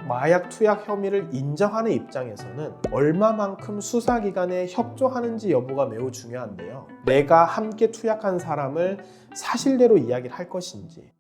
마약 투약 혐의를 인정하는 입장에서는 얼마만큼 수사기관에 협조하는지 여부가 매우 중요한데요. 내가 함께 투약한 사람을 사실대로 이야기를 할 것인지.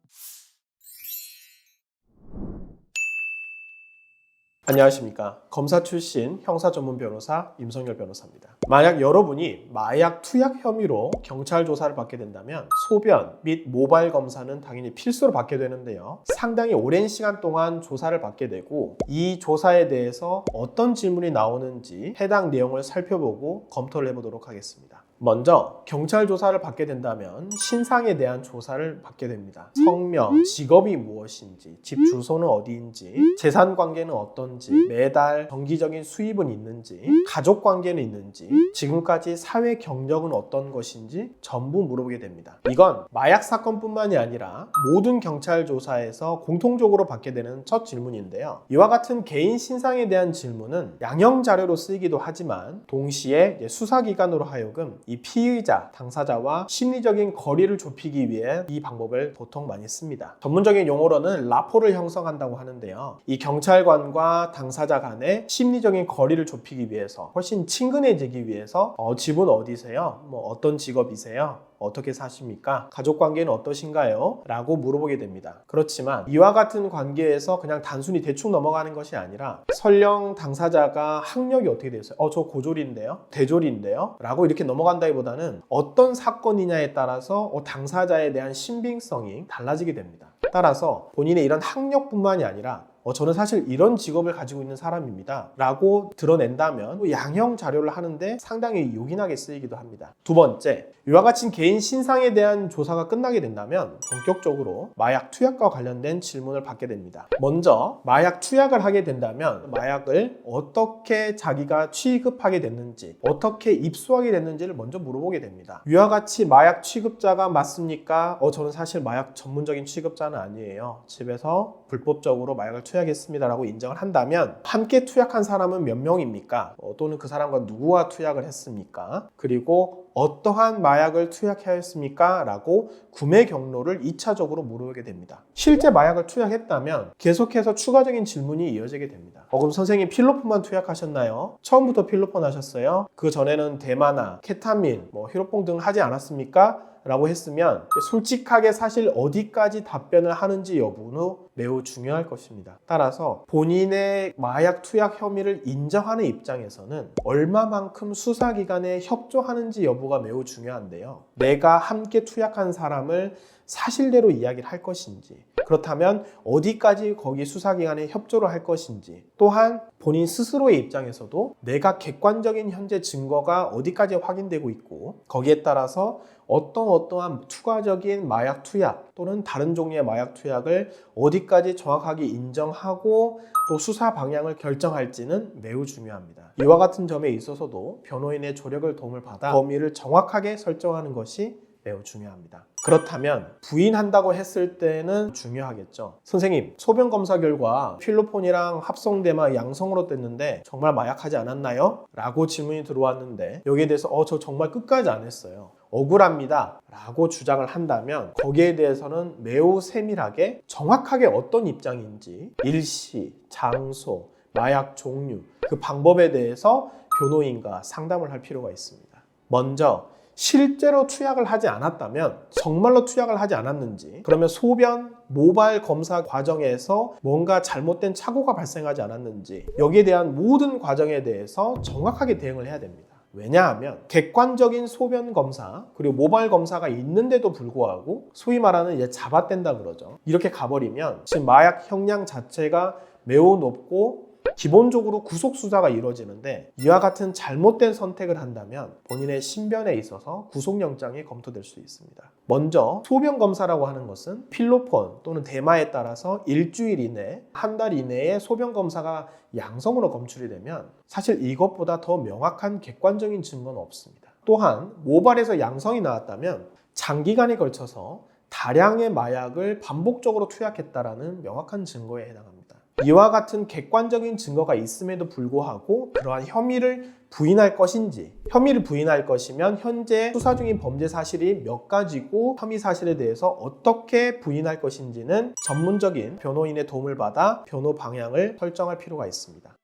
안녕하십니까. 검사 출신 형사 전문 변호사 임성열 변호사입니다. 만약 여러분이 마약 투약 혐의로 경찰 조사를 받게 된다면 소변 및 모발 검사는 당연히 필수로 받게 되는데요. 상당히 오랜 시간 동안 조사를 받게 되고 이 조사에 대해서 어떤 질문이 나오는지 해당 내용을 살펴보고 검토를 해보도록 하겠습니다. 먼저 경찰 조사를 받게 된다면 신상에 대한 조사를 받게 됩니다. 성명, 직업이 무엇인지, 집 주소는 어디인지, 재산 관계는 어떤지, 매달 정기적인 수입은 있는지, 가족 관계는 있는지, 지금까지 사회 경력은 어떤 것인지 전부 물어보게 됩니다. 이건 마약 사건뿐만이 아니라 모든 경찰 조사에서 공통적으로 받게 되는 첫 질문인데요. 이와 같은 개인 신상에 대한 질문은 양형 자료로 쓰이기도 하지만 동시에 수사기관으로 하여금 이 피의자, 당사자와 심리적인 거리를 좁히기 위해 이 방법을 보통 많이 씁니다. 전문적인 용어로는 라포를 형성한다고 하는데요. 이 경찰관과 당사자 간의 심리적인 거리를 좁히기 위해서 훨씬 친근해지기 위해서 집은 어디세요? 어떤 직업이세요? 어떻게 사십니까? 가족 관계는 어떠신가요? 라고 물어보게 됩니다. 그렇지만 이와 같은 관계에서 그냥 단순히 대충 넘어가는 것이 아니라 설령 당사자가 학력이 어떻게 되세요? 저 고졸인데요? 대졸인데요? 라고 이렇게 넘어간다기보다는 어떤 사건이냐에 따라서 당사자에 대한 신빙성이 달라지게 됩니다. 따라서 본인의 이런 학력뿐만이 아니라 저는 사실 이런 직업을 가지고 있는 사람입니다 라고 드러낸다면 양형 자료를 하는데 상당히 요긴하게 쓰이기도 합니다. 두 번째, 이와 같이 개인 신상에 대한 조사가 끝나게 된다면 본격적으로 마약 투약과 관련된 질문을 받게 됩니다. 먼저 마약 투약을 하게 된다면 마약을 어떻게 자기가 취급하게 됐는지, 어떻게 입수하게 됐는지를 먼저 물어보게 됩니다. 이와 같이 마약 취급자가 맞습니까? 저는 사실 마약 전문적인 취급자는 아니에요. 집에서 불법적으로 마약을 투약했습니다라고 인정을 한다면 함께 투약한 사람은 몇 명입니까? 또는 그 사람과 누구와 투약을 했습니까? 그리고 어떠한 마약을 투약하였습니까? 라고 구매 경로를 2차적으로 물어보게 됩니다. 실제 마약을 투약했다면 계속해서 추가적인 질문이 이어지게 됩니다. 그럼 선생님 필로폰만 투약하셨나요? 처음부터 필로폰 하셨어요? 그 전에는 대마나 케타민, 히로뽕 등 하지 않았습니까? 라고 했으면 솔직하게 사실 어디까지 답변을 하는지 여부는 매우 중요할 것입니다. 따라서 본인의 마약 투약 혐의를 인정하는 입장에서는 얼마만큼 수사기관에 협조하는지 여부가 매우 중요한데요. 내가 함께 투약한 사람을 사실대로 이야기를 할 것인지, 그렇다면 어디까지 거기 수사기관에 협조를 할 것인지, 또한 본인 스스로의 입장에서도 내가 객관적인 현재 증거가 어디까지 확인되고 있고 거기에 따라서 어떠한 추가적인 마약 투약 또는 다른 종류의 마약 투약을 어디까지 정확하게 인정하고 또 수사 방향을 결정할지는 매우 중요합니다. 이와 같은 점에 있어서도 변호인의 조력을 도움을 받아 범위를 정확하게 설정하는 것이 매우 중요합니다. 그렇다면 부인한다고 했을 때는 중요하겠죠. 선생님, 소변 검사 결과 필로폰이랑 합성대마 양성으로 뗐는데 정말 마약하지 않았나요? 라고 질문이 들어왔는데 여기에 대해서 저 정말 끝까지 안 했어요. 억울합니다 라고 주장을 한다면 거기에 대해서는 매우 세밀하게 정확하게 어떤 입장인지 일시, 장소, 마약 종류, 그 방법에 대해서 변호인과 상담을 할 필요가 있습니다. 먼저 실제로 투약을 하지 않았다면 정말로 투약을 하지 않았는지, 그러면 소변, 모발 검사 과정에서 뭔가 잘못된 착오가 발생하지 않았는지 여기에 대한 모든 과정에 대해서 정확하게 대응을 해야 됩니다. 왜냐하면 객관적인 소변 검사 그리고 모발 검사가 있는데도 불구하고 소위 말하는 잡아뗀다 그러죠. 이렇게 가버리면 지금 마약 형량 자체가 매우 높고 기본적으로 구속수사가 이루어지는데 이와 같은 잘못된 선택을 한다면 본인의 신변에 있어서 구속영장이 검토될 수 있습니다. 먼저 소변 검사라고 하는 것은 필로폰 또는 대마에 따라서 일주일 이내, 한 달 이내에 소변 검사가 양성으로 검출이 되면 사실 이것보다 더 명확한 객관적인 증거는 없습니다. 또한 모발에서 양성이 나왔다면 장기간에 걸쳐서 다량의 마약을 반복적으로 투약했다라는 명확한 증거에 해당합니다. 이와 같은 객관적인 증거가 있음에도 불구하고 그러한 혐의를 부인할 것인지, 혐의를 부인할 것이면 현재 수사 중인 범죄 사실이 몇 가지고 혐의 사실에 대해서 어떻게 부인할 것인지는 전문적인 변호인의 도움을 받아 변호 방향을 설정할 필요가 있습니다.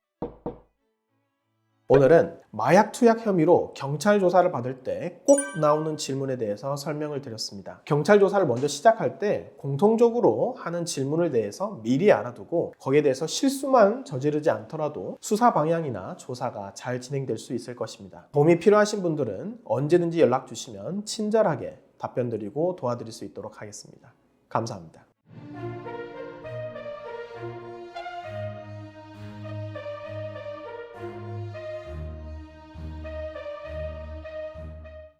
오늘은 마약 투약 혐의로 경찰 조사를 받을 때 꼭 나오는 질문에 대해서 설명을 드렸습니다. 경찰 조사를 먼저 시작할 때 공통적으로 하는 질문에 대해서 미리 알아두고 거기에 대해서 실수만 저지르지 않더라도 수사 방향이나 조사가 잘 진행될 수 있을 것입니다. 도움이 필요하신 분들은 언제든지 연락 주시면 친절하게 답변 드리고 도와드릴 수 있도록 하겠습니다. 감사합니다.